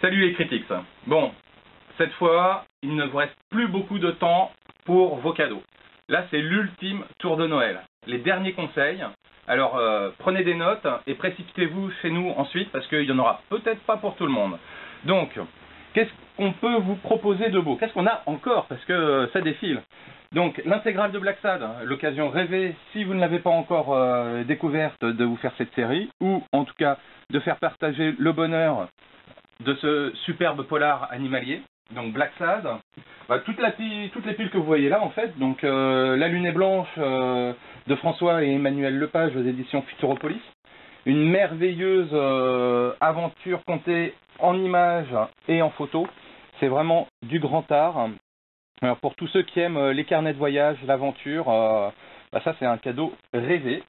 Salut les critiques. Bon, cette fois, il ne vous reste plus beaucoup de temps pour vos cadeaux. Là, c'est l'ultime tour de Noël. Les derniers conseils. Alors, prenez des notes et précipitez-vous chez nous ensuite parce qu'il n'y en aura peut-être pas pour tout le monde. Donc, qu'est-ce qu'on peut vous proposer de beau? Qu'est-ce qu'on a encore? Parce que ça défile. Donc, l'intégrale de Black Sad, l'occasion rêvée, si vous ne l'avez pas encore découverte, de vous faire cette série, ou en tout cas de faire partager le bonheur de ce superbe polar animalier, donc Black Sad. Toutes les piles que vous voyez là en fait, donc La Lune est blanche de François et Emmanuel Lepage aux éditions Futuropolis, une merveilleuse aventure contée en images et en photos, c'est vraiment du grand art. Alors pour tous ceux qui aiment les carnets de voyage, l'aventure, ça c'est un cadeau rêvé.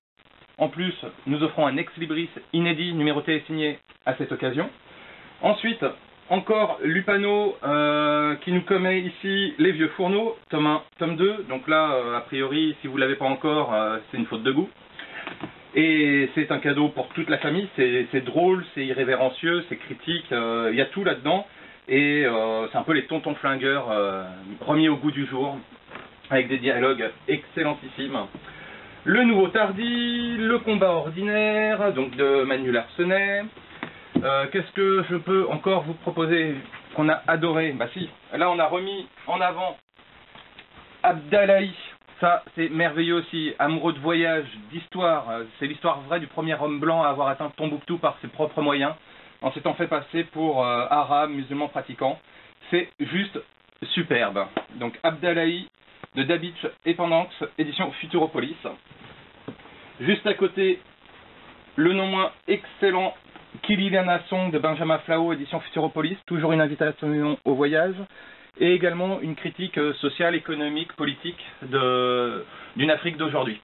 En plus, nous offrons un ex-libris inédit, numéroté et signé à cette occasion. Ensuite, encore Lupano qui nous commet ici Les Vieux Fourneaux, tome 1, tome 2. Donc là, a priori, si vous ne l'avez pas encore, c'est une faute de goût. Et c'est un cadeau pour toute la famille, c'est drôle, c'est irrévérencieux, c'est critique, il y a tout là-dedans. Et c'est un peu les tontons flingueurs remis au goût du jour, avec des dialogues excellentissimes. Le Nouveau Tardy, Le Combat Ordinaire, donc de Manu Larsenet. Qu'est-ce que je peux encore vous proposer qu'on a adoré? Bah si, là on a remis en avant Abdallahi, ça c'est merveilleux aussi, amoureux de voyage, d'histoire, c'est l'histoire vraie du premier homme blanc à avoir atteint Tombouctou par ses propres moyens, en s'étant fait passer pour arabe, musulman pratiquant. C'est juste superbe. Donc Abdallahi de Dabitch et Pendanx, édition Futuropolis. Juste à côté, le non moins excellent Kililiana Song de Benjamin Flao, édition Futuropolis, toujours une invitation au voyage, et également une critique sociale, économique, politique d'une Afrique d'aujourd'hui,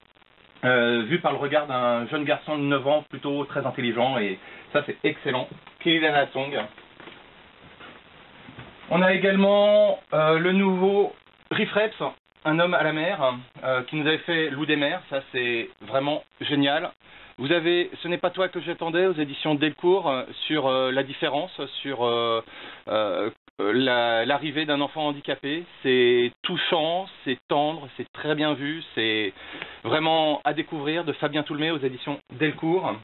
vue par le regard d'un jeune garçon de 9 ans, plutôt très intelligent, et ça c'est excellent. Kililiana Song. On a également le nouveau Riff Reps, Un homme à la mer, qui nous avait fait Loup des mers, ça c'est vraiment génial. Vous avez Ce n'est pas toi que j'attendais aux éditions Delcourt sur la différence, sur l'arrivée d'un enfant handicapé. C'est touchant, c'est tendre, c'est très bien vu, c'est vraiment à découvrir, de Fabien Toulmé aux éditions Delcourt.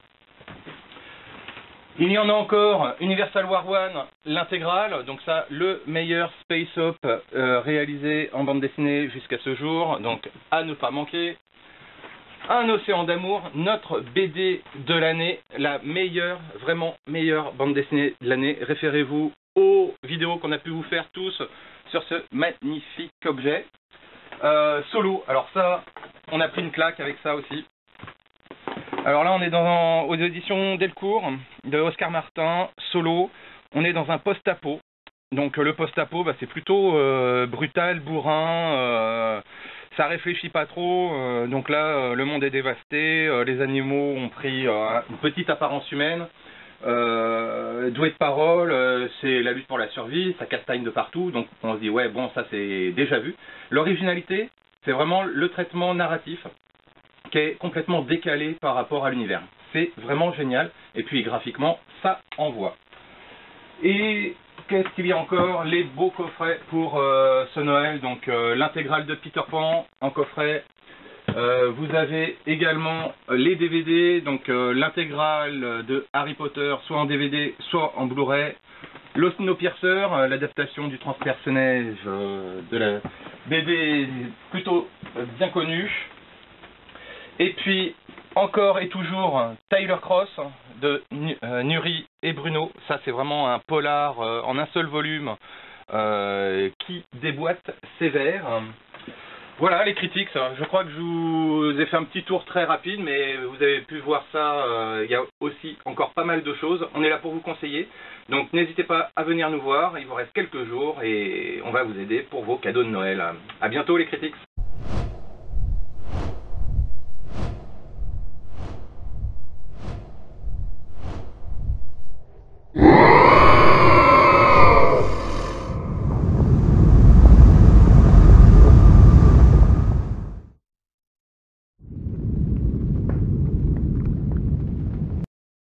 Il y en a encore, Universal War One, l'intégrale, donc ça, le meilleur space op réalisé en bande dessinée jusqu'à ce jour, donc à ne pas manquer. Un océan d'amour, notre BD de l'année, la meilleure, vraiment meilleure bande dessinée de l'année. Référez-vous aux vidéos qu'on a pu vous faire tous sur ce magnifique objet. Solo, alors ça, on a pris une claque avec ça aussi. Alors là, on est aux éditions Delcourt, de Oscar Martin, Solo. On est dans un post-apo. Donc le post-apo, c'est plutôt brutal, bourrin, ça réfléchit pas trop. Donc là, le monde est dévasté, les animaux ont pris une petite apparence humaine. Doué de parole, c'est la lutte pour la survie, ça castagne de partout. Donc on se dit, ouais, bon, ça c'est déjà vu. L'originalité, c'est vraiment le traitement narratif, qui est complètement décalé par rapport à l'univers. C'est vraiment génial, et puis graphiquement, ça envoie. Et qu'est-ce qu'il y a encore? Les beaux coffrets pour ce Noël, donc l'intégrale de Peter Pan en coffret. Vous avez également les DVD, donc l'intégrale de Harry Potter, soit en DVD, soit en Blu-ray. Le Snowpiercer, l'adaptation du transpersonnage de la BD plutôt bien connue. Et puis, encore et toujours, Tyler Cross de Nuri et Bruno. Ça, c'est vraiment un polar en un seul volume qui déboîte sévère. Voilà les critiques. Je crois que je vous ai fait un petit tour très rapide, mais vous avez pu voir ça. Il y a aussi encore pas mal de choses. On est là pour vous conseiller. Donc, n'hésitez pas à venir nous voir. Il vous reste quelques jours et on va vous aider pour vos cadeaux de Noël. À bientôt les critiques.